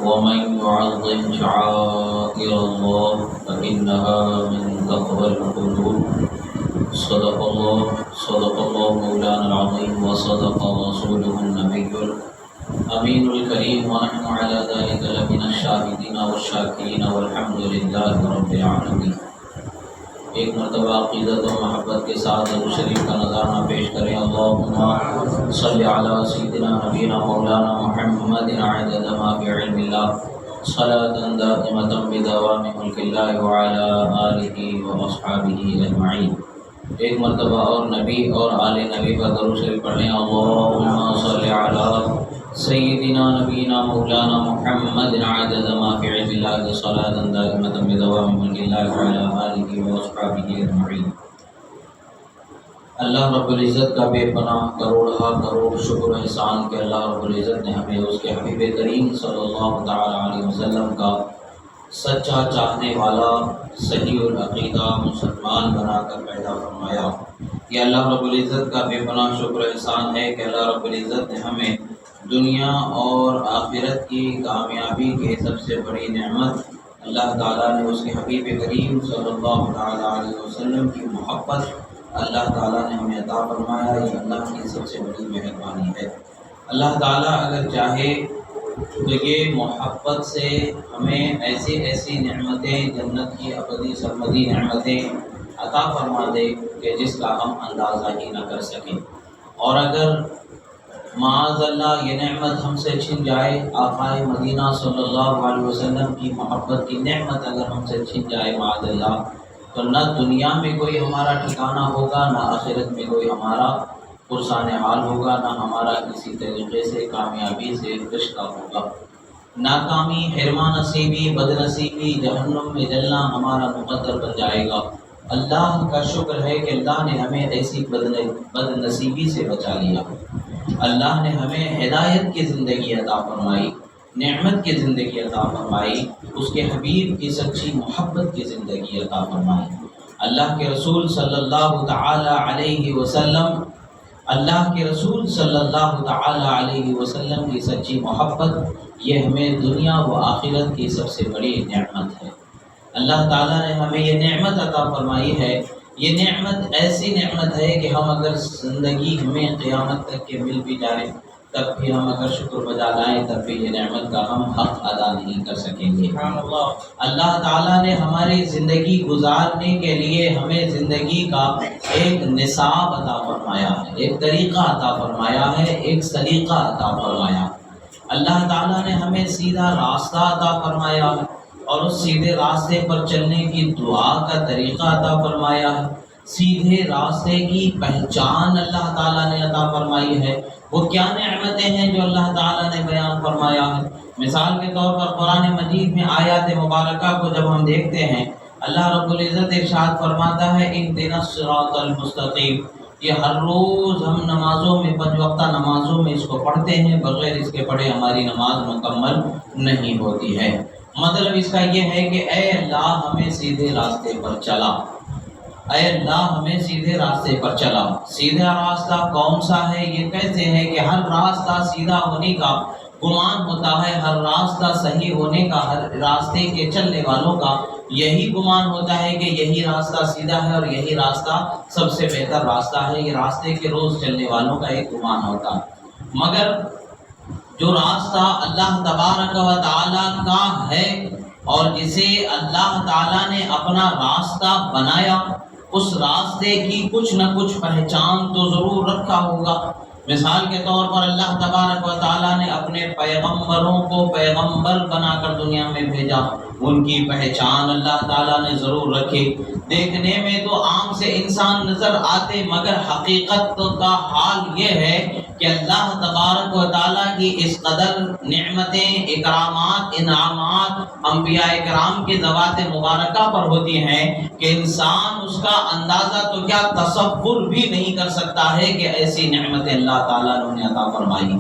ومن يعظم شعائر الله فإنها من تقوى القلوب. صدق الله مولانا العظيم وصدق رسوله النبي الأمين الكريم ونحن على ذلك لمن الشاهدين والشاكرين والحمد لله رب العالمين. ایک مرتبہ عقیدت و محبت کے ساتھ درود شریف کا نذرانہ پیش کریں. اللہم صلی علی سیدنا نبینا مولانا محمد عدد ما فی علم اللہ صلاۃ دائمۃ بدوام ملک اللہ وعلی آلہ واصحابہ اجمعین. ایک مرتبہ اور نبی اور آل نبی کا درود شریف پڑھیں. اللہم صلی علی سیدنا نبینا مولانا محمد عدد ما فی علم اللہ صلاۃ دائمۃ بدوام ملک اللہ وعلی آلہ واصحابہ اجمعین. اللہ رب العزت کا بے پناہ کروڑہ کروڑ شکر و احسان کہ اللہ رب العزت نے ہمیں اس کے حبیب کریم صلی اللہ تعالی علیہ وسلم کا سچا چاہنے والا صحیح العقیدہ مسلمان بنا کر پیدا فرمایا. یہ اللہ رب العزت کا بے پناہ شکر و احسان ہے کہ اللہ رب العزت نے ہمیں دنیا اور آخرت کی کامیابی کی سب سے بڑی نعمت اللہ تعالیٰ نے اس کے حبیب کریم صلی اللہ تعالی علیہ وسلم کی محبت اللہ تعالیٰ نے ہمیں عطا فرمایا. یہ اللہ کی سب سے بڑی مہربانی ہے. اللہ تعالیٰ اگر چاہے تو یہ محبت سے ہمیں ایسی ایسی نعمتیں جنت کی ابدی سرمدی نعمتیں عطا فرما دے کہ جس کا ہم اندازہ ہی نہ کر سکیں. اور اگر معاذ اللہ یہ نعمت ہم سے چھن جائے، آقائے مدینہ صلی اللہ علیہ وسلم کی محبت کی نعمت اگر ہم سے چھن جائے معاذ اللہ، تو نہ دنیا میں کوئی ہمارا ٹھکانہ ہوگا، نہ آخرت میں کوئی ہمارا پرسان حال ہوگا، نہ ہمارا کسی طریقے سے کامیابی سے رشتہ ہوگا. ناکامی، حرما نصیبی، بد نصیبی، جہنم میں جلنا ہمارا مقدر بن جائے گا. اللہ کا شکر ہے کہ اللہ نے ہمیں ایسی بد نصیبی سے بچا لیا. اللہ نے ہمیں ہدایت کی زندگی عطا فرمائی، نعمت کی زندگی عطا فرمائی، اس کے حبیب کی سچی محبت کی زندگی عطا فرمائی. اللہ کے رسول صلی اللہ تعالی علیہ وسلم کی سچی محبت یہ ہمیں دنیا و آخرت کی سب سے بڑی نعمت ہے. اللہ تعالیٰ نے ہمیں یہ نعمت عطا فرمائی ہے. یہ نعمت ایسی نعمت ہے کہ ہم اگر زندگی ہمیں قیامت تک کے مل بھی جائے تب بھی ہم اگر شکر بجا لائیں تب بھی یہ نعمت کا ہم حق ادا نہیں کر سکیں گے. اللہ تعالیٰ نے ہماری زندگی گزارنے کے لیے ہمیں زندگی کا ایک نصاب عطا فرمایا ہے، ایک طریقہ عطا فرمایا ہے، ایک سلیقہ عطا فرمایا. اللہ تعالیٰ نے ہمیں سیدھا راستہ عطا فرمایا ہے اور اس سیدھے راستے پر چلنے کی دعا کا طریقہ عطا فرمایا ہے. سیدھے راستے کی پہچان اللہ تعالیٰ نے عطا فرمائی ہے. وہ کیا نعمتیں ہیں جو اللہ تعالیٰ نے بیان فرمایا ہے؟ مثال کے طور پر قرآن مجید میں آیات مبارکہ کو جب ہم دیکھتے ہیں، اللہ رب العزت ارشاد فرماتا ہے اهدنا الصراط المستقیم. یہ ہر روز ہم نمازوں میں 5 وقتہ نمازوں میں اس کو پڑھتے ہیں، بغیر اس کے پڑھے ہماری نماز مکمل نہیں ہوتی ہے. مطلب اس کا یہ ہے کہ اے اللہ ہمیں سیدھے راستے پر چلا، اے اللہ ہمیں سیدھے راستے پر چلا. سیدھا راستہ کون سا ہے؟ یہ کیسے ہے کہ ہر راستہ سیدھا ہونے کا گمان ہوتا ہے، ہر راستہ صحیح ہونے کا، ہر راستے کے چلنے والوں کا یہی گمان ہوتا ہے کہ یہی راستہ سیدھا ہے اور یہی راستہ سب سے بہتر راستہ ہے. یہ راستے کے روز چلنے والوں کا ایک گمان ہوتا ہے. مگر جو راستہ اللہ تبارک و تعالیٰ کا ہے اور جسے اللہ تعالیٰ نے اپنا راستہ بنایا، اس راستے کی کچھ نہ کچھ پہچان تو ضرور رکھا ہوگا. مثال کے طور پر اللہ تبارک و تعالیٰ نے اپنے پیغمبروں کو پیغمبر بنا کر دنیا میں بھیجا، ان کی پہچان اللہ تعالیٰ نے ضرور رکھی. دیکھنے میں تو عام سے انسان نظر آتے، مگر حقیقت کا حال یہ ہے کہ اللہ تبارک و تعالیٰ کی اس قدر نعمتیں، اکرامات، انعامات انبیاء کرام کے ذوات مبارکہ پر ہوتی ہیں کہ انسان اس کا اندازہ تو کیا تصور بھی نہیں کر سکتا ہے کہ ایسی نعمتیں اللہ تعالیٰ نے عطا فرمائی.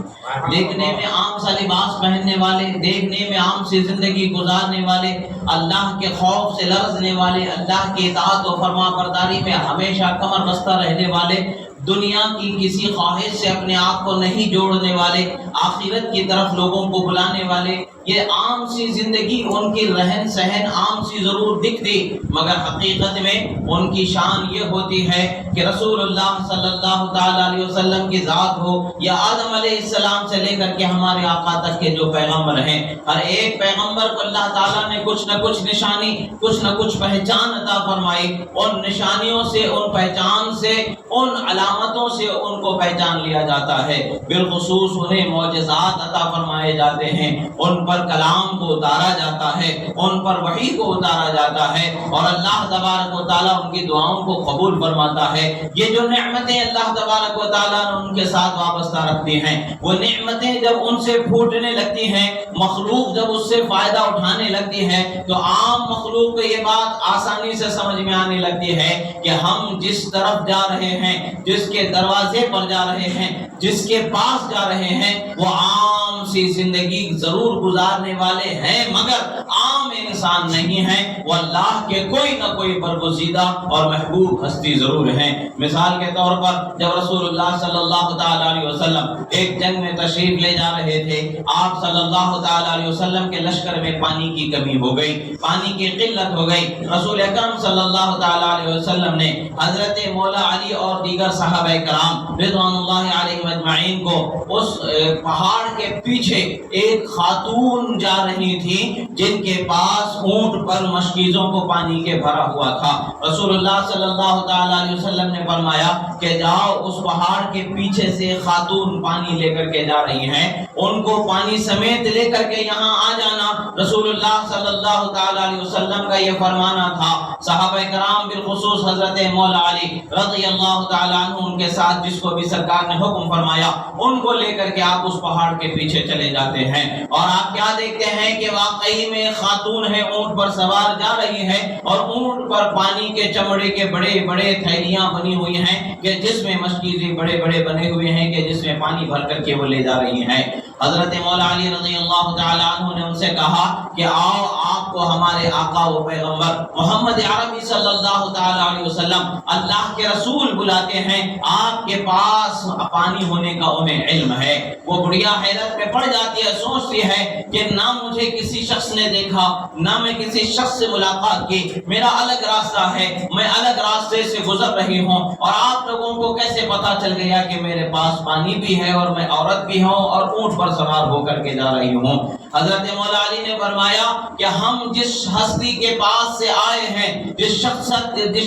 دیکھنے میں عام سا لباس پہننے والے، دیکھنے میں عام سی زندگی گزارنے والے، اللہ کے خوف سے لرزنے والے، اللہ کی اطاعت و فرما برداری میں ہمیشہ کمر بستہ رہنے والے، دنیا کی کسی خواہش سے اپنے آپ کو نہیں جوڑنے والے، آخرت کی طرف لوگوں کو بلانے والے، یہ عام سی زندگی، ان کی رہن سہن عام سی ضرور دکھتی، مگر حقیقت میں ان کی شان یہ ہوتی ہے کہ رسول اللہ صلی اللہ تعالی علیہ وسلم کی ذات ہو یا آدم علیہ السلام سے لے کر کے ہمارے آقا تک کے جو پیغمبر ہیں، ہر ایک پیغمبر کو اللہ تعالیٰ نے کچھ نہ کچھ نشانی، کچھ نہ کچھ پہچان عطا فرمائی۔ ان نشانیوں سے، ان پہچان سے، ان علامتوں سے ان کو پہچان لیا جاتا ہے۔ بالخصوص انہیں معجزات عطا فرمائے جاتے ہیں، ان پر کلام کو اتارا جاتا ہے، ان پر وحی کو اتارا جاتا ہے، اور اللہ تبارک و تعالیٰ ان کی دعاؤں کو قبول فرماتا ہے۔ یہ جو نعمتیں اللہ تبارک و تعالیٰ نے ان کے ساتھ وابستہ رکھتی ہیں، وہ نعمتیں جب ان سے پھوٹنے لگتی ہیں، مخلوق جب اس سے فائدہ اٹھانے لگتی ہے، تو عام مخلوق کو یہ بات آسانی سے سمجھ میں آنے لگتی ہے کہ ہم جس طرف جا رہے ہیں، جس کے دروازے پر جا رہے ہیں، جس کے پاس جا رہے ہیں، وہ عام سی زندگی ضرور گزارنے والے ہیں، مگر عام انسان نہیں ہیں، وہ اللہ کے کوئی نہ کوئی برگزیدہ اور محبوب ہستی ضرور ہیں۔ مثال کے طور پر جب رسول اللہ صلی اللہ تعالی علیہ وسلم ایک جنگ میں تشریف لے جا رہے تھے، آپ صلی اللہ تعالی علیہ وسلم کے لشکر میں پانی کی کمی ہو گئی، پانی کی قلت ہو گئی۔ رسول اکرم صلی اللہ تعالی علیہ وسلم نے حضرت مولا علی اور دیگر صحابہ کرام رضوان اللہ علیہم اجمعین کو اس پہاڑ کے پیچھے ایک خاتون جا رہی تھی جن کے پاس اونٹ پر مشکیزوں کو پانی کے بھرا ہوا تھا۔ رسول اللہ صلی اللہ تعالی علیہ وسلم نے فرمایا کہ جاؤ، اس پہاڑ کے پیچھے سے خاتون پانی لے کر کے جا رہی ہیں، ان کو پانی سمیت لے کر کے یہاں آ جانا۔ رسول اللہ صلی اللہ تعالی علیہ وسلم کا یہ فرمانا تھا۔ صحابہ کرام بالخصوص حضرت مولا علی رضی اللہ تعالی عنہ ان کے ساتھ جس کو بھی سرکار نے حکم فرمایا، ان کو لے کر کے آپ اس پہاڑ کے پیچھے چلے جاتے ہیں، اور آپ کیا دیکھتے ہیں کہ واقعی میں خاتون ہے، اونٹ پر سوار جا رہی ہے، اور اونٹ پر پانی کے چمڑے کے بڑے بڑے تھیلیاں بنی ہوئی ہیں کہ جس میں مشکیزیں بڑے بڑے بنے ہوئے ہیں کہ جس میں پانی بھر کر کے وہ لے جا رہی ہیں۔ حضرت مولا علی رضی اللہ تعالی عنہ نے ان سے کہا کہ آؤ، آپ کو ہمارے آقا و پیغمبر محمد عربی صلی اللہ تعالی علیہ وسلم اللہ کے رسول بلاتے ہیں، آپ کے پاس پانی ہونے کا انہیں علم ہے۔ وہ بڑھیا حیرت میں پڑ جاتی ہے، سوچتی ہے کہ نہ مجھے کسی شخص نے دیکھا، نہ میں کسی شخص سے ملاقات کی، میرا الگ راستہ ہے، میں الگ راستے سے گزر رہی ہوں، اور آپ لوگوں کو کیسے پتا چل گیا کہ میرے پاس پانی بھی ہے اور میں عورت بھی ہوں اور اونٹ پر سوار ہو کر کے جا رہی ہوں؟ حضرت مولا علی نے فرمایا کہ ہم جس ہستی کے پاس سے آئے ہیں، جس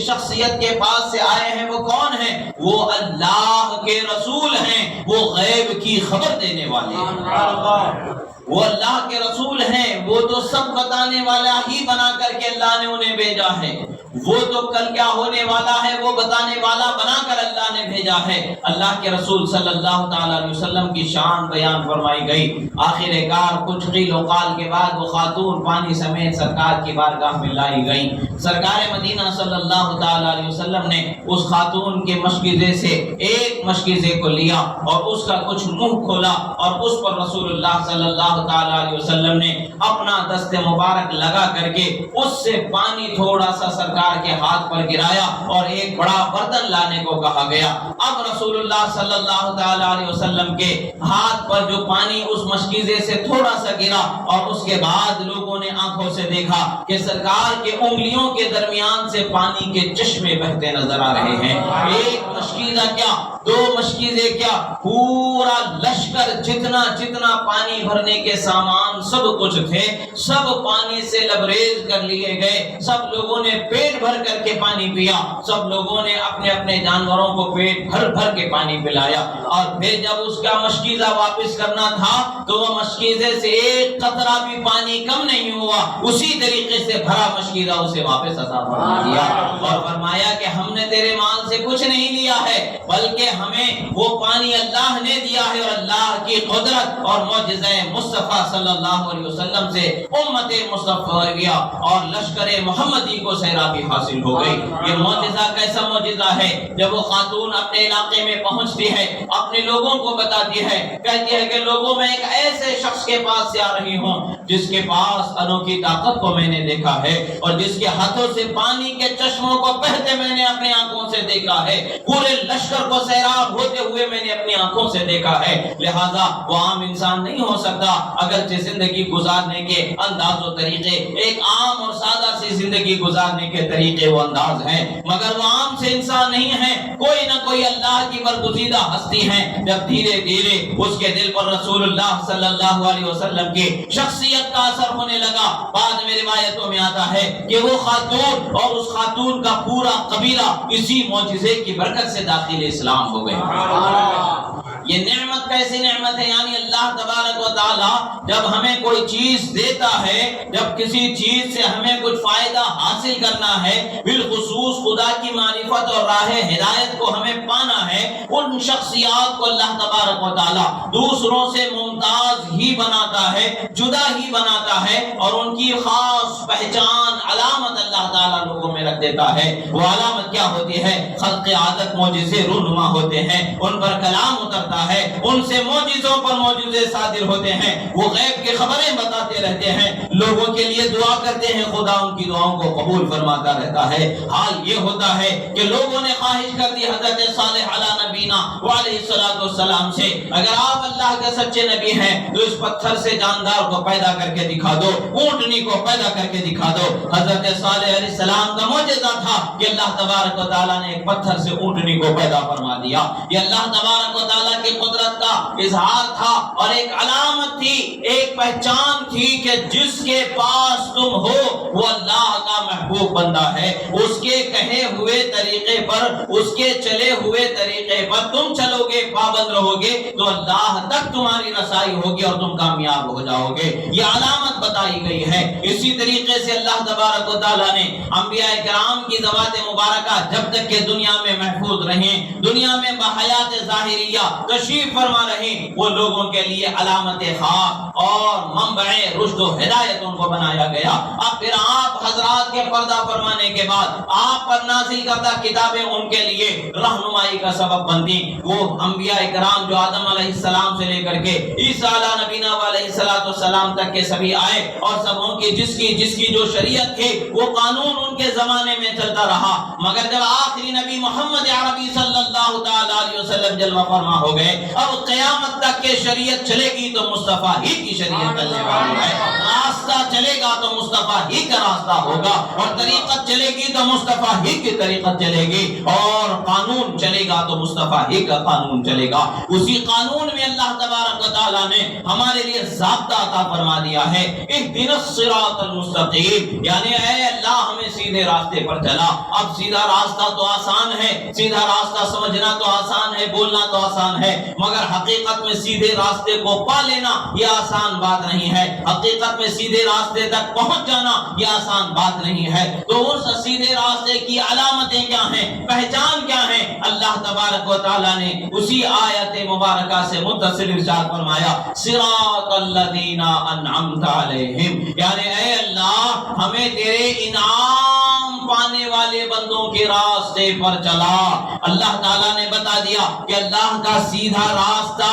شخصیت کے پاس سے آئے ہیں، وہ کون ہیں؟ وہ اللہ کے رسول ہیں، وہ غیب کی خبر دینے والے ہیں، وہ اللہ کے رسول ہیں، وہ تو سب بتانے والا ہی بنا کر کے اللہ نے انہیں بھیجا ہے، وہ تو کل کیا ہونے والا ہے وہ بتانے والا بنا کر اللہ نے بھیجا ہے۔ اللہ کے رسول صلی اللہ تعالی علیہ وسلم کی شان بیان فرمائی گئی۔ آخر کار کچھ قیل و قال کے بعد وہ خاتون پانی سمیت سرکار کی بارگاہ میں لائی گئی۔ سرکار مدینہ صلی اللہ تعالی علیہ وسلم نے اس خاتون کے مشکیزے سے ایک مشکیزے کو لیا اور اس کا کچھ منہ کھولا، اور اس پر رسول اللہ صلی اللہ تعالی علیہ وسلم نے اپنا دست مبارک لگا کر کے اس سے پانی تھوڑا سا سرکار کے ہاتھ پر گرایا، اور ایک بڑا برتن لانے کو کہا گیا۔ اب رسول اللہ صلی اللہ تعالی علیہ وسلم کے ہاتھ پر جو پانی اس مشکیزے سے تھوڑا سا گرا، اور اس کے بعد لوگوں نے آنکھوں سے دیکھا کہ سرکار کے انگلیوں کے درمیان سے پانی کے چشمے بہتے نظر آ رہے ہیں۔ ایک مشکیزہ کیا، دو مشکیزے کیا، پورا لشکر جتنا پانی بھرنے کے سامان سب کچھ تھے، سب پانی سے لبریز کر لیے گئے۔ سب لوگوں نے پیٹ بھر کر کے پانی پیا، سب لوگوں نے اپنے اپنے جانوروں کو پیٹ بھر بھر کے پانی پلایا، اور پھر جب اس کا مشکیزہ واپس کرنا تھا تو وہ مشکیزے سے ایک قطرہ بھی پانی کم نہیں ہوا، اسی طریقے سے بھرا مشکیزہ اسے واپس عطا فرما دیا، اور فرمایا کہ ہم نے تیرے مال سے کچھ نہیں لیا ہے، بلکہ ہمیں وہ پانی اللہ نے دیا ہے، اور اللہ کی قدرت اور معجزہ مصطفیٰ صلی اللہ علیہ وسلم سے امت مصطفیٰ اور لشکر محمدی کو سیرابی حاصل ہو گئی۔ یہ معجزہ کیسا معجزہ ہے؟ جب وہ خاتون اپنے علاقے میں پہنچتی ہے، اپنے لوگوں کو بتاتی ہے، کہتی ہے کہ لوگوں میں ایک ایسے شخص کے پاس سے آ رہی ہوں جس کے پاس انوکھی طاقت کو میں نے دیکھا ہے، اور جس کے ہاتھوں سے پانی کے چشموں کو بہتے میں نے اپنے آنکھوں سے دیکھا ہے، پورے لشکر کو سیراب ہوتے ہوئے میں نے اپنی آنکھوں سے دیکھا ہے، لہذا وہ عام انسان نہیں ہو سکتا، اگرچہ زندگی گزارنے کے انداز و طریقے ایک عام اور سادہ سی زندگی گزارنے کے طریقے و انداز ہیں، مگر وہ عام سے انسان نہیں ہے، کوئی نہ کوئی اللہ کی برگزیدہ ہستی ہے۔ جب دھیرے دھیرے اس کے دل پر رسول اللہ صلی اللہ علیہ وسلم کی شخصیت کا اثر ہونے لگا، بعد میں روایتوں میں آتا ہے کہ وہ خاتون اور اس خاتون کا پورا قبیلہ اسی معجزے کی برکت سے داخل اسلام ہو گئے۔ یہ نعمت کیسی نعمت ہے؟ یعنی اللہ تبارک و تعالی جب ہمیں کوئی چیز دیتا ہے، جب کسی چیز سے ہمیں کچھ فائدہ حاصل کرنا ہے، بالخصوص خدا کی معرفت اور راہ ہدایت کو ہمیں پانا ہے، ان شخصیات کو اللہ تبارک و تعالی دوسروں سے ممتاز ہی بناتا ہے، جدا ہی بناتا ہے، اور ان کی خاص پہچان علامت اللہ تعالی لوگوں میں رکھ دیتا ہے۔ وہ علامت کیا ہوتی ہے؟ خلق عادت معجزے رونما ہوتے ہیں، ان پر کلام اترتا ہے، ان سے معجزوں پر معجزے صادر ہوتے ہیں، وہ غیب کی خبریں بتاتے رہتے ہیں، لوگوں کے لیے دعا کرتے ہیں، خدا ان کی دعاؤں کو قبول فرماتا رہتا ہے۔ حال یہ ہوتا ہے کہ لوگوں نے خواہش کر دی حضرت صالح علی نبینا وعلیہ السلام سے، اگر آپ اللہ کے سچے نبی ہیں تو اس پتھر سے جاندار کو پیدا کر کے دکھا دو، اونٹنی کو پیدا کر کے دکھا دو۔ حضرت صالح علیہ السلام کا معجزہ تھا کہ اللہ تبارک و تعالیٰ نے ایک پتھر سے اونٹنی کو پیدا فرما دیا۔ یہ اللہ تبارک و تعالیٰ کی قدرت کا اظہار تھا اور ایک علامت تھی، ایک پہچان تھی کہ جس کے پاس تم ہو وہ اللہ کا محبوب بندہ ہے، اس کے کہے ہوئے طریقے پر، اس کے چلے ہوئے طریقے پر تم چلو گے، پابند رہو گے تو اللہ تک تمہاری رسائی ہوگی اور تم کامیاب ہو جاؤ گے۔ یہ علامت بتائی گئی ہے۔ اسی طریقے سے اللہ تبارک و تعالیٰ نے انبیاء کرام کی ذوات مبارکہ جب تک کہ دنیا میں محفوظ رہیں، دنیا میں بحیات ظاہریہ تشریف فرما رہیں، وہ لوگوں کے لیے علامت خاص اور منبع رشد و ہدایت ان کو بنایا گیا۔ اب پھر آپ حضرات کے پردہ فرمانے کے بعد آپ پر نازل کردہ کتابیں ان کے لیے رہنمائی کا سبب بنتی۔ وہ انبیاء کرام جو آدم علیہ السلام سے لے کر کے عیسیٰ علیہ نبینا علیہ السلام تک کے سبھی آئے، اور سبوں کی جس کی جو شریعت تھی وہ قانون ان کے زمانے میں چلتا رہا، مگر جب آخری نبی محمد عربی صلی اللہ تعالی علیہ وسلم جلوہ فرما ہو گئے، اب قیامت تک کے شریعت چلے گی تو مصطفیٰ ہی کی شریعت چلنے والی ہے، راستہ چلے گا تو مصطفیٰ ہی کا راستہ ہوگا، اور طریقت چلے گی تو مصطفیٰ ہی کی طریقت چلے گی، اور قانون چلے گا تو مصطفیٰ ہی کا قانون چلے گا۔ اسی قانون میں اللہ تبارک و تعالیٰ نے ہمارے لیے ضابطہ عطا فرما دیا ہے، اہدنا الصراط المستقیم، یعنی اے اللہ ہمیں سیدھے راستے پر چلا۔ اب سیدھا راستہ تو آسان ہے، سیدھا راستہ سمجھنا تو آسان ہے، بولنا تو آسان ہے، مگر حقیقت میں سیدھے راستے کو پا لینا یہ آسان بات نہیں ہے، حقیقت میں سیدھے راستے تک پہنچ جانا یہ آسان بات نہیں ہے۔ تو اس سیدھے راستے کی علامتیں کیا ہیں، پہچان کیا ہے؟ اللہ تبارک و تعالیٰ نے اسی آیت مبارکہ سے متصل ارشاد فرمایا، صراط الذین انعمت علیہم، یعنی اے اللہ ہمیں تیرے انعام پانے والے بندوں کے راستے پر چلا۔ اللہ تعالیٰ نے بتا دیا کہ اللہ کا سیدھا راستہ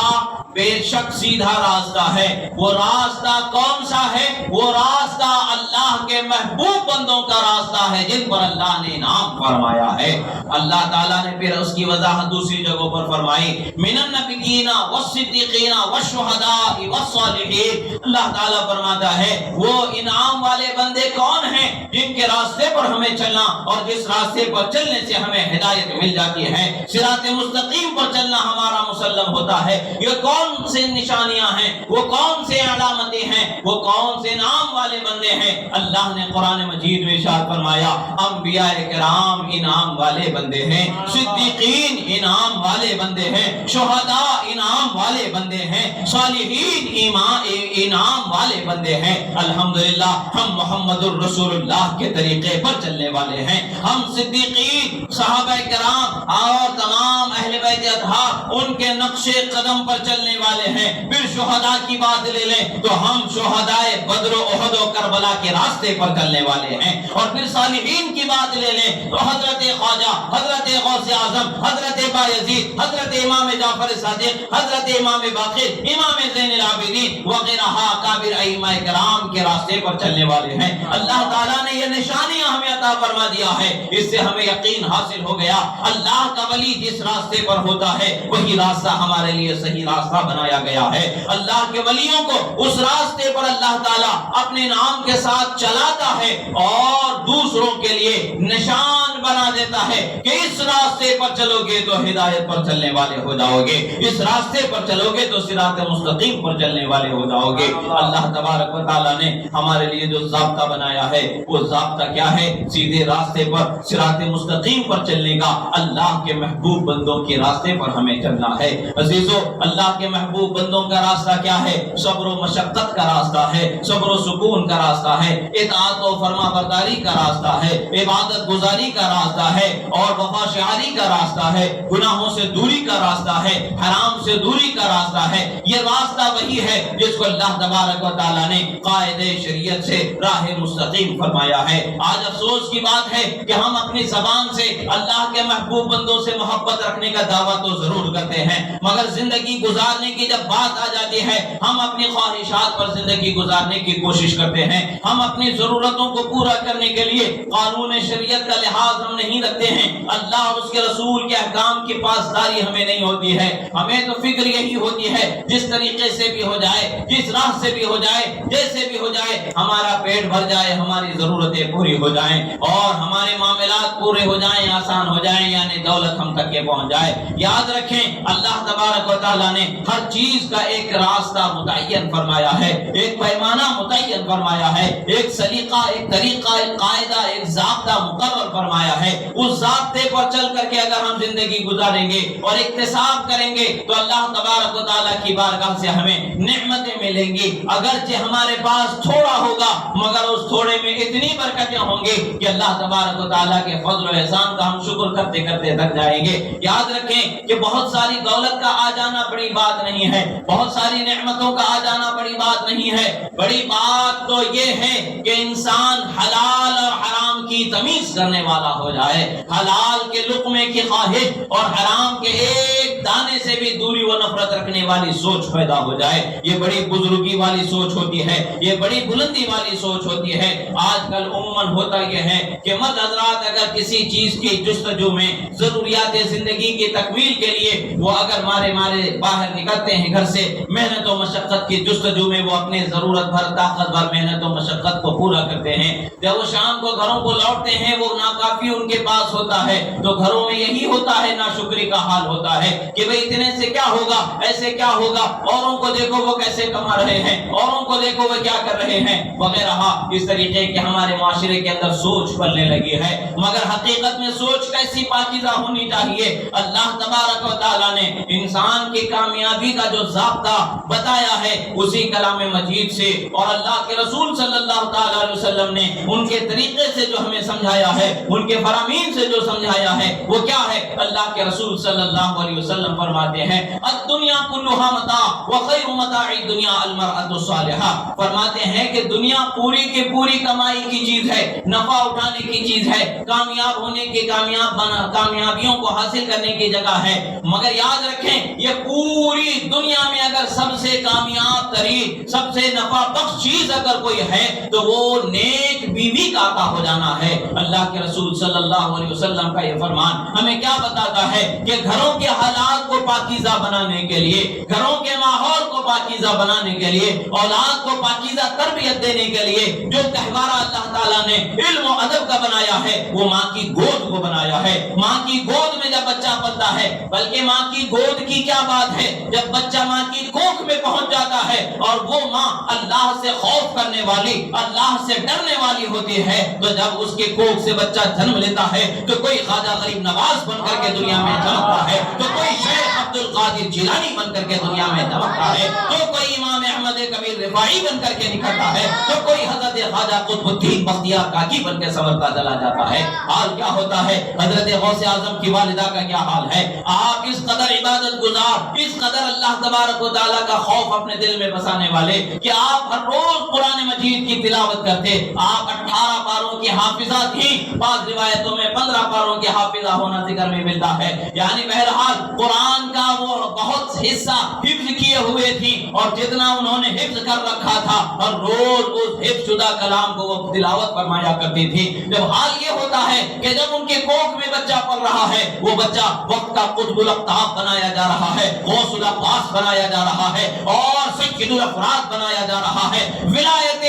بے شک سیدھا راستہ ہے۔ وہ راستہ کون سا ہے؟ وہ راستہ اللہ کے محبوب بندوں کا راستہ ہے جن پر اللہ نے انعام فرمایا ہے۔ اللہ تعالیٰ نے پھر اس کی وضاحت دوسری جگہوں پر فرمائی، من النبیین والصدیقین والشہداء والصالحین۔ اللہ تعالیٰ فرماتا ہے وہ انعام والے بندے کون ہیں جن کے راستے پر ہمیں چلنا اور جس راستے پر چلنے سے ہمیں ہدایت مل جاتی ہے، صراط مستقیم پر چلنا ہمارا مسلم ہوتا ہے۔ یہ کون سے نشانیاں ہیں، وہ کون سے علامتیں ہیں، وہ کون سے انعام والے بندے ہیں؟ اللہ نے قرآن مجید میں ارشاد فرمایا، انبیاء کرام انعام والے بندے ہیں، صدیقین انعام والے بندے ہیں، شہداء انعام والے بندے ہیں، صالحین انعام والے بندے ہیں۔ الحمدللہ ہم محمد الرسول اللہ کے طریقے پر چلنے والے ہیں، ہم صدیقین صحابہ کرام اور تمام اہل بیت اطہار ان کے نقش قدم پر چلنے والے ہیں۔ پھر شہداء کی بات لے لیں تو ہم شہداء بدر و احد و کربلا کے راستے پر چلنے والے ہیں، اور پھر صالحین کی بات لے لیں تو حضرت خواجہ، حضرت غوث اعظم، حضرت بایزید، حضرت امام جعفر صادق، حضرت امام باقر، امام زین العابدین وغیرہ کابر ائمہ کرام کے راستے پر چلنے والے ہیں۔ اللہ تعالیٰ نے یہ نشانیاں ہمیں عطا فرما دیا گیا ہے، اس سے ہمیں یقین حاصل ہو گیا اللہ کا ولی جس راستے پر ہوتا ہے وہی راستہ ہمارے لیے صحیح راستہ بنایا گیا ہے۔ اللہ کے ولیوں کو اس راستے پر اللہ تعالیٰ اپنے نام کے ساتھ چلاتا ہے اور دوسروں کے لیے نشان بنا دیتا ہے کہ اس راستے پر چلو گے تو ہدایت پر چلنے والے ہو جاؤ گے، اس راستے پر چلو گے تو صراط مستقیم پر چلنے والے ہو جاؤ گے۔ اللہ تبارک و تعالیٰ نے ہمارے لیے جو ضابطہ بنایا ہے وہ ضابطہ کیا ہے؟ سیدھے راستے پر صراط مستقیم پر چلنے کا، اللہ کے محبوب بندوں کے راستے پر ہمیں چلنا ہے۔ عزیزو، اللہ کے محبوب بندوں کا راستہ کیا ہے؟ صبر و مشقت کا راستہ ہے، صبر و سکون کا راستہ ہے، اطاعت و فرما برداری کا راستہ ہے، عبادت گزاری کا راستہ ہے اور وفا شعاری کا راستہ ہے، گناہوں سے دوری کا راستہ ہے، حرام سے دوری کا راستہ ہے۔ یہ راستہ وہی ہے جس کو اللہ تبارک و تعالیٰ نے قائد شریعت سے راہ مستقیم فرمایا ہے۔ آج افسوس کی بات ہے کہ ہم اپنی زبان سے اللہ کے محبوب بندوں سے محبت رکھنے کا دعویٰ تو ضرور کرتے ہیں، مگر زندگی گزارنے کی جب بات آ جاتی ہے ہم اپنی خواہشات پر زندگی گزارنے کی کوشش کرتے ہیں، ہم اپنی ضرورتوں کو پورا کرنے کے لیے قانون شریعت کا لحاظ ہم نہیں رکھتے ہیں، اللہ اور اس کے رسول کے احکام کی پاسداری ہمیں نہیں ہوتی ہے۔ ہمیں تو فکر یہی ہوتی ہے جس طریقے سے بھی ہو جائے، جس راہ سے بھی ہو جائے، جیسے بھی ہو جائے، ہمارا پیٹ بھر جائے، ہماری ضرورتیں پوری ہو جائیں اور ہمارے معاملات پورے ہو جائیں، آسان ہو جائیں، یعنی دولت ہم تک کے پہنچ جائے۔ یاد رکھیں اللہ تبارک و تعالیٰ نے ہر چیز کا ایک راستہ متعین فرمایا ہے، ایک پیمانہ متعین فرمایا ہے، ایک سلیقہ، ایک طریقہ، ایک قاعدہ، ایک ضابطہ مقرر فرمایا ہے۔ اس ضابطے پر چل کر کے اگر ہم زندگی گزاریں گے اور اکتساب کریں گے تو اللہ تبارک و تعالیٰ کی بارگاہ سے ہمیں نعمتیں ملیں گی، اگرچہ ہمارے پاس تھوڑا ہوگا مگر اس تھوڑے میں اتنی برکتیں ہوں گی کہ اللہ تبارک و تعالیٰ کے فضل و احسان کا ہم شکر کرتے کرتے تھک جائیں گے۔ یاد رکھیں کہ بہت ساری دولت کا آ جانا بڑی بات نہیں ہے، بہت ساری نعمتوں کا آ جانا بڑی بات نہیں ہے، بڑی بات تو یہ ہے کہ انسان حلال اور حرام کی تمیز کرنے والا ہو جائے، حلال کے لقمے کی خواہش اور حرام کے ایک دانے سے بھی دوری و نفرت رکھنے والی سوچ پیدا ہو جائے۔ یہ بڑی بزرگی والی سوچ ہوتی ہے، یہ بڑی بلندی والی سوچ ہوتی ہے۔ آج کل عموماً ہوتا یہ ہے کہ مرد حضرات اگر کسی چیز کی جستجو میں ضروریات زندگی کی تکمیل کے لیے وہ اگر مارے باہر نکلتے ہیں گھر سے، محنت و مشقت کی جستجو میں وہ اپنے ضرورت بھر طاقت بھر محنت و مشقت کو پورا کرتے ہیں، جب وہ شام کو گھروں کو لوٹتے ہیں وہ ناکافی ان کے پاس ہوتا ہے تو گھروں میں یہی ہوتا ہے، ناشکری کا حال ہوتا ہے کہ بھئی اتنے سے کیا ہوگا، ایسے کیا ہوگا، اوروں کو دیکھو وہ کیسے کما رہے ہیں، اوروں کو دیکھو وہ کیا کر رہے ہیں وغیرہ۔ اس طریقے کے ہمارے معاشرے کے اندر سوچ پلنے لگی ہے، مگر حقیقت میں سوچ کیسی پاکیزہ ہونی چاہیے۔ اللہ تبارک و تعالیٰ نے انسان کی کامیابی کا جو ضابطہ بتایا ہے اسی کلام مجید سے اور اللہ کے رسول صلی اللہ تعالیٰ علیہ وسلم نے ان کے طریقے سے جو ہمیں سمجھایا ہے، ان کے فرامین سے جو سمجھایا ہے وہ کیا ہے؟ اللہ کے رسول صلی اللہ علیہ وسلم فرماتے ہیں الدنیا کلھا متاع وخیر متاع الدنیا المرأۃ الصالحہ، فرماتے ہیں کہ دنیا پوری کی پوری کمائی کی چیز ہے، نفع اٹھانے کی چیز ہے، کامیاب ہونے کی کامیابیوں کو حاصل کرنے کی جگہ ہے، مگر یاد رکھیں یہ پوری دنیا میں اگر سب سے کامیاب ترین، سب سے نفع بخش چیز اگر کوئی ہے تو وہ نیک بیوی کا عطا ہو جانا ہے۔ اللہ کے رسول صلی اللہ علیہ وسلم کا یہ فرمان ہمیں کیا بتاتا ہے کہ گھروں کے حالات کو پاکیزہ بنانے کے لیے، گھروں کے ماحول کو پاکیزہ بنانے کے لیے، اولاد کو پاکیزہ تربیت دینے کے لیے جو گہوارہ اللہ تعالیٰ نے علم و ادب کا بنایا ہے وہ ماں کی گود کو بنایا ہے۔ ماں کی گود میں جب بچہ پلتا ہے، بلکہ ماں کی گود کی کیا بات ہے، جب بچہ ماں کی کوکھ میں پہنچ جاتا ہے اور وہ ماں اللہ سے خوف کرنے والی، اللہ سے ڈرنے والی ہوتی ہے، تو جب اس کے کوکھ سے بچہ جنم لیتا ہے تو کوئی خواجہ غریب نواز بن کر کے دنیا میں چمکتا ہے، تو کوئی شیخ عبد القادر جیلانی بن کر کے دنیا میں چمکتا ہے، تو کوئی امام احمد کبیر رفاعی بن کر کے نکلتا ہے، تو کوئی حضرت خواجہ قطب الدین بختیار کاکی بن کے سنورتا چلا جاتا ہے۔ حال کیا ہوتا ہے حضرت غوث اعظم کی والدہ کا کیا حال ہے؟ آپ اس قدر عبادت گزار، اس قدر اللہ تبارک و تعالیٰ کا خوف اپنے دل میں بسانے والے کہ آپ ہر روز قرآن مجید کی تلاوت کرتے، آپ 18 پاروں کی حافظہ تھیں، بعض روایتوں میں 15 پاروں کی حافظہ ہونا ذکر میں ملتا ہے، یعنی بہرحال قرآن کا وہ بہت حصہ حفظ کیے ہوئے تھی اور جتنا انہوں نے حفظ کر رکھا تھا اور روز اس حفظ شدہ کلام کو وہ تلاوت فرمایا کرتی تھی۔ جب حال یہ ہوتا ہے کہ جب ان کے کوکھ میں بچہ پل رہا ہے وہ بچہ وقت کا قطب الاقطاب بنایا جا رہا ہے، غوث الاقواس بنایا جا رہا ہے اور سید الافراد بنایا جا رہا ہے۔ ولایت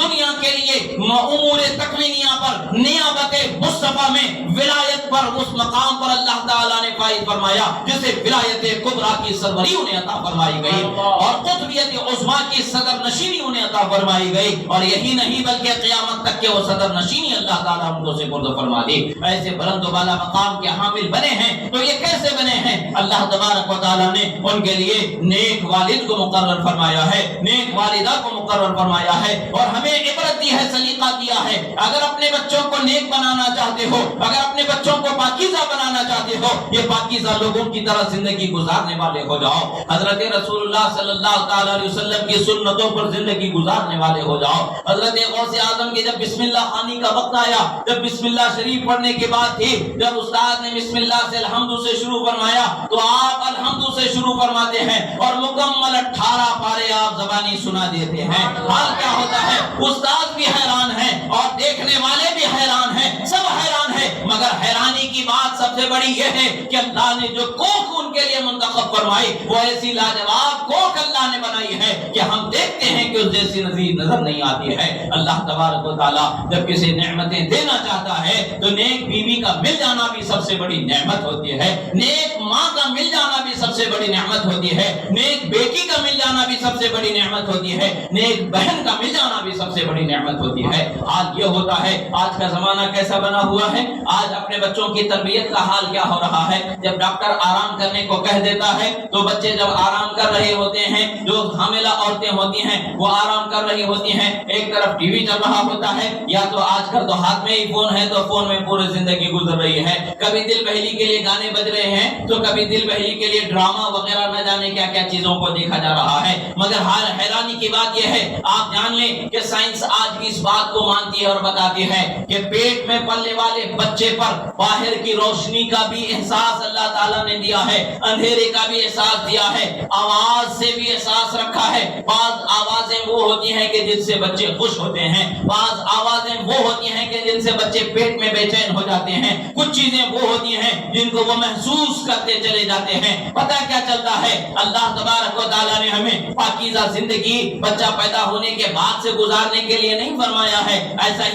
دنیا کے لیے امور تکوینیہ پر نیابت مصطفیٰ میں ولایت پر اس مقام پر اللہ تعالیٰ نے فائز فرمایا جسے ولایت کبریٰ کی سربراہی انہیں عطا فرمائی گئی اور قطبیت عظمیٰ کی صدر نشینی انہیں عطا فرمائی گئی، اور یہی نہیں بلکہ قیامت تک کے وہ صدر نشینی اللہ تعالیٰ ان کو سپرد فرما دی۔ ایسے بلند و بالا مقام کے حامل بنے ہیں تو یہ کیسے بنے ہیں؟ اللہ تبارک و تعالیٰ نے ان کے لیے نیک والد کو مقرر فرمایا ہے، نیک والدہ کو مقرر فرمایا ہے، اور ہمیں عبرت دی ہے، سلیقہ دیا ہے۔ اگر اپنے بچوں کو نیک بنانا چاہتے ہو، اگر اپنے بچوں کو پاکیزہ بنانا چاہتے ہو، یہ پاکیزہ لوگوں کی طرح زندگی گزارنے والے ہو جاؤ، حضرت رسول اللہ صلی اللہ تعالی علیہ وسلم کی سنتوں پر زندگی گزارنے والے ہو جاؤ۔ حضرت غوث اعظم کی جب بسم اللہ خوانی کا وقت آیا، جب بسم اللہ شریف پڑھنے کی بات تھی، جب استاد نے بسم اللہ سے الحمد سے شروع فرمایا تو آپ الحمد سے شروع فرماتے ہیں اور مکمل 18 پارے آپ زبانی سنا دیتے ہیں۔ حال کیا ہوتا ہے؟ استاد بھی حیران ہیں اور دیکھنے والے بھی حیران ہیں، سب حیران ہیں، مگر حیرانی کی بات سب سے بڑی یہ ہے کہ اللہ نے جو کوکھ ان کے لیے منتخب فرمائی وہ ایسی لاجواب کوکھ اللہ نے بنائی ہے کہ ہم دیکھتے ہیں کہ اس جیسی نظر نہیں آتی ہے۔ اللہ تبارک و تعالیٰ جب کسی نعمتیں دینا چاہتا ہے تو نیک بیوی کا مل جانا بھی سب سے بڑی نعمت ہوتی ہے، نیک ماں کا مل جانا بھی سب سے بڑی نعمت ہوتی ہے، نیک بیٹی کا مل جانا بھی سب سے بڑی نعمت ہوتی ہے، نیک بہن کا مل جانا بھی سب سے بڑی نعمت ہوتی ہے۔ آج یہ ہوتا ہے، آج کا زمانہ کیسا بنا ہوا ہے، آج اپنے بچوں کی تربیت کا حال کیا ہو رہا ہے؟ جب ڈاکٹر آرام کرنے کو کہہ دیتا ہے تو بچے جب آرام کر رہے ہوتے ہیں، جو حاملہ عورتیں ہوتی ہیں وہ آرام کر رہی ہوتی ہیں، ایک طرف ٹی وی چل رہا ہوتا ہے، یا تو آج کل تو ہاتھ میں ہی فون ہے تو فون میں پورے زندگی گزر رہی ہے، کبھی دل بہلی کے لیے گانے بج رہے ہیں تو کبھی دل بہلی کے لیے ڈرامہ وغیرہ نہ جانے کیا کیا چیزوں کو دیکھا جا رہا ہے۔ مگر حیرانی کی بات یہ ہے، آپ جان لیں کہ سائنس آج بھی اس بات کو مانتی ہے اور بتاتی ہے کہ پیٹ میں پلنے والے بچے پر باہر کی روشنی کا بھی احساس اللہ تعالیٰ نے دیا ہے، اندھیرے کا بھی احساس دیا ہے، آواز سے بھی احساس رکھا ہے۔ بعض آوازیں وہ ہوتی ہیں کہ جن سے بچے خوش ہوتے ہیں، بعض آوازیں وہ ہوتی ہیں کہ جن سے بچے پیٹ میں بے چین ہو جاتے ہیں، کچھ چیزیں وہ ہوتی ہیں جن کو وہ محسوس کرتے چلے جاتے ہیں۔ پتہ کیا چلتا ہے؟ اللہ تبارک و تعالیٰ نے ہمیں پاکیزہ زندگی بچہ پیدا ہونے کے بعد سے گزارنے کے لیے نہیں فرمایا ہے، ایسا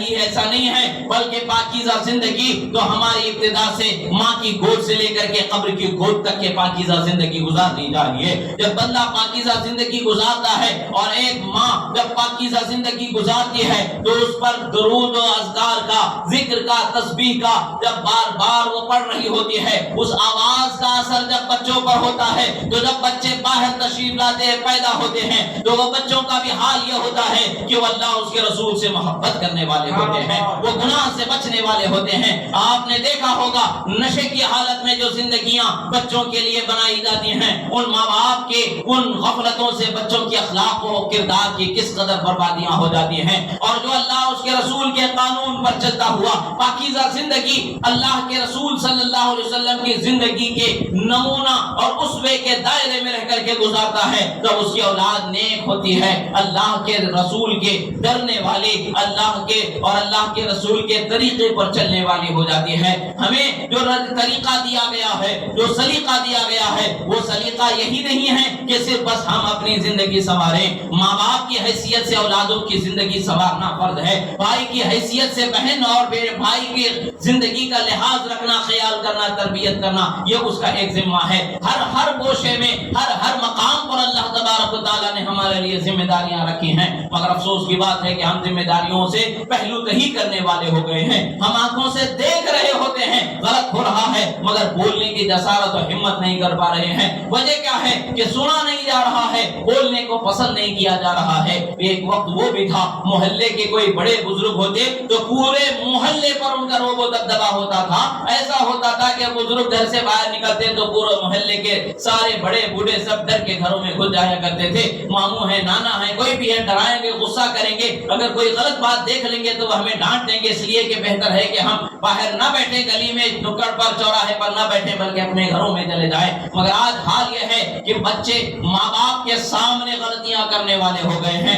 نہیں ہے، بلکہ پاکیزہ زندگی تو ہماری ابتدا سے ماں کی گود سے لے کر کے قبر کی گود تک کے پاکیزہ زندگی گزارنی چاہیے۔ جب بندہ پاکیزہ زندگی گزارتا ہے اور ایک ماں جب پاکیزہ زندگی گزارتی ہے تو اس پر درود و اذکار کا، ذکر کا، تسبیح کا جب بار بار وہ پڑھ رہی ہوتی ہے، اس آواز کا اثر جب بچوں پر ہوتا ہے تو جب بچے باہر تشریف لاتے ہیں، پیدا ہوتے ہیں تو وہ بچوں کا بھی حال یہ ہوتا ہے کہ وہ اللہ اس کے رسول سے محبت کرنے والے ہوتے ہیں، وہ گناہ سے بچنے والے ہوتے ہیں۔ آپ نے دیکھا ہوگا نشے کی حالت میں جو زندگیاں بچوں کے لیے بنائی جاتی ہیں، ان ماں باپ کے ان غفلتوں سے بچوں کے اخلاق و کردار کی کس قدر بربادیاں ہو جاتی ہیں، اور جو اللہ اس کے رسول کے قانون پر چلتا ہوا پاکیزہ زندگی اللہ کے رسول صلی اللہ علیہ وسلم کی زندگی کے نمونہ اور اسوے کے دائرے میں رہ کر کے گزارتا ہے، جب اس کی اولاد نیک ہوتی ہے، اللہ کے رسول کے ڈرنے والی، اللہ کے اور اللہ کے رسول کے طریقے پر چلنے والی ہو جاتی ہے۔ ہمیں جو طریقہ دیا گیا ہے، جو سلیقہ دیا گیا ہے، وہ سلیقہ یہی نہیں ہے کہ صرف بس ہم اپنی زندگی سنواریں۔ ماں باپ کی حیثیت سے اولادوں کی زندگی سنوارنا فرض ہے، بھائی کی حیثیت سے بہن اور بھائی کی زندگی کا لحاظ رکھنا، خیال کرنا، تربیت کرنا، یہ اس کا ایک ذمہ ہے۔ ہر گوشے میں، ہر مقام پر اللہ تبارک و تعالیٰ نے ہمارے لیے ذمہ داریاں رکھی ہیں، مگر افسوس کی بات ہے کہ ہم ذمہ داریوں سے پہلو نہیں کرنے والے ہو گئے ہیں۔ ہم آنکھوں سے دیکھ رہے ہوتے ہیں غلط ہو رہا ہے، مگر بولنے کی جسارت و ہمت نہیں کر پا رہے ہیں۔ وجہ کیا ہے کہ سنا نہیں جا رہا ہے، بولنے کو پسند نہیں کیا جا رہا ہے۔ ایک وقت وہ بھی تھا محلے کے کوئی بڑے بزرگ ہوتے تو پورے محلے پر ان کا روب و دبدبا ہوتا تھا، ایسا ہوتا تھا کہ بزرگ گھر سے باہر نکلتے تو پورے محلے کے سارے بڑے بوڑھے سب ڈر کے گھروں میں گھس جایا کرتے تھے۔ ماموں ہے، نانا ہے، کوئی بھی ہے، ڈرائیں گے، غصہ کریں گے، اگر کوئی غلط بات دیکھ لیں گے تو وہ ہمیں ڈانٹ دیں گے، اس لیے کہ بہتر ہے کہ ہم باہر نہ بیٹھیں، گلی میں نکڑ پر چوراہے پر نہ بیٹھیں، بلکہ اپنے گھروں میں چلے جائیں۔ مگر آج حال یہ ہے کہ بچے ماں باپ کے سامنے غلطیاں کرنے والے ہو گئے ہیں،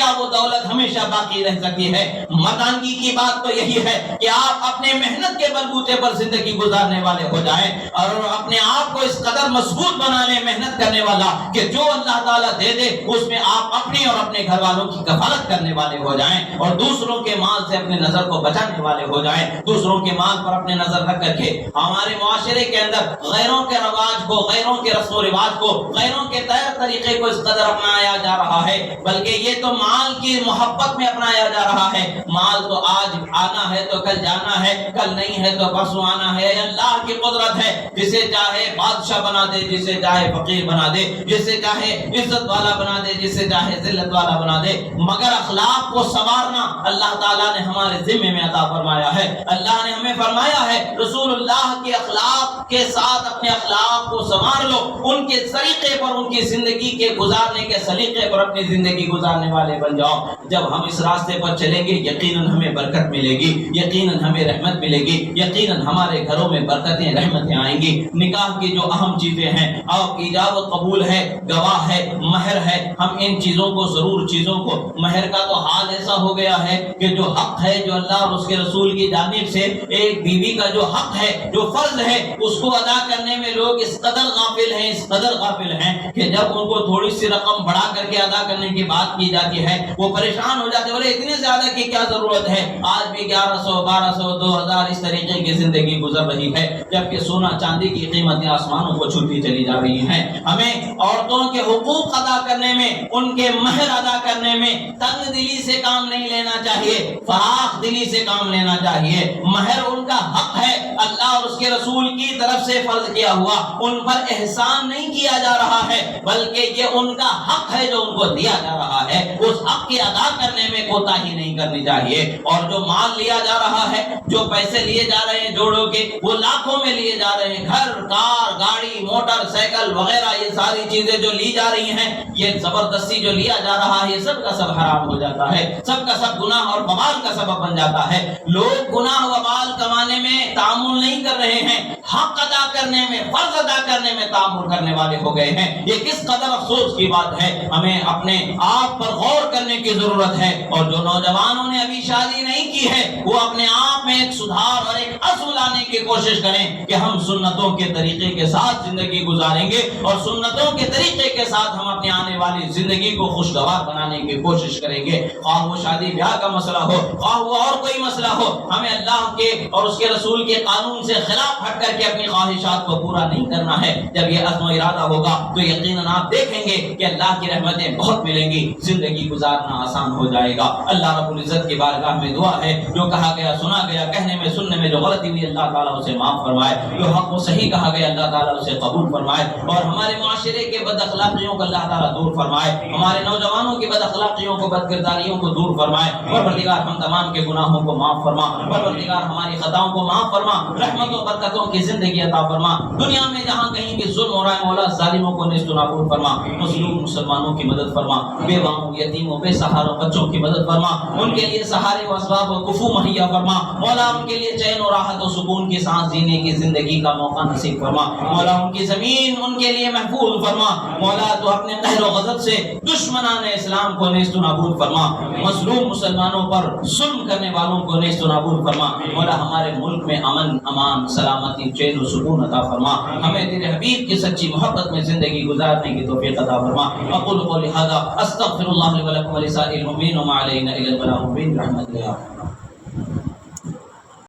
کیا وہ دولت ہمیشہ باقی رہ سکتی ہے؟ مردانگی کی بات تو یہی ہے کہ آپ اپنے محنت کے بلبوتے پر زندگی گزارنے والے ہو جائیں اور اپنے آپ کو اس قدر مضبوط بنا لیں محنت کرنے والا کہ جو اللہ تعالیٰ دے دے اس میں آپ اپنی اور اپنے گھر والوں کی کفالت کرنے والے ہو جائیں اور دوسروں کے مال سے اپنے نظر کو بچانے والے ہو جائیں، دوسروں کے مال پر اپنے نظر رکھ کر کے ہمارے معاشرے کے اندر غیروں کے رواج کو، غیروں کے رسم و رواج کو، غیروں کے طور طریقے کو اس قدر اپنایا جا رہا ہے، بلکہ یہ تو مال کی محبت میں اپنایا جا رہا ہے۔ مال تو آج آنا ہے تو کل جانا ہے، کل نہیں ہے تو پرسوں آنا ہے۔ اللہ کی قدرت ہے، جسے چاہے بادشاہ بنا دے، جسے چاہے فقیر بنا دے، جسے چاہے عزت والا بنا دے، جسے چاہے ذلت والا بنا دے، مگر اخلاق کو سنوارنا اللہ تعالیٰ نے ہمارے ذمے میں عطا فرمایا ہے۔ اللہ نے ہمیں فرمایا ہے رسول اللہ کے اخلاق کے ساتھ اپنے اخلاق کو سنوار لو، ان کے طریقے پر، ان کی زندگی کے گزارنے کے سلیقے پر اپنی زندگی گزارنے والے بن جاؤ۔ جب ہم اس راستے پر چلیں گے یقیناً ہمیں برکت ملے گی، یقیناً ہمیں رحمت ملے گی، یقیناً ہمارے گھروں میں برکتیں رحمتیں آئیں گی۔ نکاح کی جو اہم چیزیں ہیں اور ایجاب و قبول ہے، گواہ ہے، مہر ہے، ہم ان چیزوں کو ضرور چیزوں کو، مہر کا تو حال ایسا ہو گیا ہے کہ جو حق ہے جو اللہ اور اس کے رسول کی جانب سے ایک بیوی کا جو حق ہے، جو فرض ہے، اس کو ادا کرنے میں لوگ اس قدر غافل ہیں، اس قدر غافل ہیں کہ جب ان کو تھوڑی سی رقم بڑھا کر کے ادا کرنے کی بات کی جاتی ہے وہ پریشان ہو جاتے ہیں، بولے اتنے زیادہ کی کیا ضرورت ہے؟ آج بھی 1100 1200 2000 اس طریقے کی زندگی گزر رہی ہے، جبکہ سونا چاندی کی قیمتیں آسمانوں کو چھوتی چلی جا رہی ہیں۔ ہمیں عورتوں کے حقوق ادا کرنے میں، ان کے مہر ادا کرنے میں تنگ دلی سے کام نہیں لینا چاہیے، فراخ دلی سے کام لینا چاہیے۔ مہر ان کا حق ہے، اللہ اور اس کے رسول کی طرف سے فرض کیا ہوا، ان پر احسان نہیں کیا جا رہا ہے، بلکہ یہ ان کا حق ہے جو ان کو دیا جا رہا ہے، اس حق کے ادا کرنے میں کوتاہی نہیں کرنی چاہیے۔ اور جو مال لیا جا رہا ہے، جو پیسے لیے جا رہے ہیں جوڑوں کے، وہ لاکھوں میں لیے جا رہے ہیں، گھر، کار، گاڑی، موٹر سائیکل وغیرہ، یہ ساری چیزیں جو لی جا رہی ہیں، یہ زبردستی جو لیا جا رہا ہے، یہ سب کا سب حرام ہو جاتا ہے، سب کا سب گناہ اور وبال کا سبب بن جاتا ہے۔ لوگ گناہ وبال کمانے میں تعامل نہیں کر رہے ہیں، حق ادا کرنے میں، فرض ادا کرنے میں تعامل کرنے والے ہو گئے ہیں۔ یہ کس قدر افسوس کی بات ہے، ہمیں اپنے آپ پر غور کرنے کی ضرورت ہے۔ اور جو نوجوانوں نے ابھی شادی نہیں کی ہے وہ اپنے آپ میں ایک سدھار اور ایک عزم لانے کی کوشش کریں کہ ہم سنتوں کے طریقے کے ساتھ زندگی گزاریں گے اور سنتوں کے طریقے کے ساتھ ہم اپنے آنے والی زندگی کو خوشگوار بنانے کی کوشش کریں گے۔ خواہ وہ شادی بیاہ کا مسئلہ ہو، خواہ وہ اور کوئی مسئلہ ہو، ہمیں اللہ کے اور اس کے رسول کے قانون سے خلاف ہٹ کر کے اپنی خواہشات کو پورا نہیں کرنا ہے۔ جب یہ عزم و ارادہ ہوگا تو یقیناً آپ دیکھیں گے کہ اللہ کی رحمتیں بہت ملیں گی، زندگی گزارنا آسان ہو جائے گا۔ اللہ رب العزت کی بارگاہ میں دعا ہے جو کہا گیا سنا گیا، کہنے میں سننے میں جو غلطی ہوئی اللہ تعالیٰ اسے معاف فرمائے، جو حق و صحیح کہا گیا اللہ تعالیٰ اسے قبول فرمائے، اور ہمارے معاشرے کے بد اخلاقیوں کو اللہ تعالیٰ دور فرمائے، ہمارے نوجوانوں کی بد اخلاقیوں کو، بد کرداریوں کو دور فرمائے۔ پروردگار ہم تمام کے گناہوں کو معاف فرما، پروردگار ہماری خطاؤں کو معاف فرما، رحمت و برکتوں کی زندگی عطا فرما۔ دنیا میں جہاں کہیں بھی ظلم ہو رہا ہے مولا ظالموں کو نیست و نابود فرما، مظلوم مسلمانوں کی مدد فرما، بیواؤں، یتیموں، بے سہاروں بچوں کی مدد فرما، ان کے لیے سہارے و اسباب و کفو مہیا فرما، مولا ان کے لیے چین و راحت و سکون کی سانس جینے کی زندگی کا موقع نصیب فرما، مولا ان کی زمین ان کے لیے محفوظ فرما، مولا تو اپنے قہر و غضب سے دشمنان اسلام کو نیست و نابود فرما، مظلوم مسلمانوں پر ظلم کرنے والوں کو نیست و نابود فرما، مولا ہمارے ملک میں امن، امان، سلامتی، چین و سکون عطا فرما، ہمیں تیرے حبیب کی سچی محبت میں زندگی گزارنے کی توفیق عطا فرما۔ اقول قولی ھذا استغفر اللہ لی ولکم ولسائر المؤمنین وما علینا الا البلاغ المبین برحمتک یا ارحم۔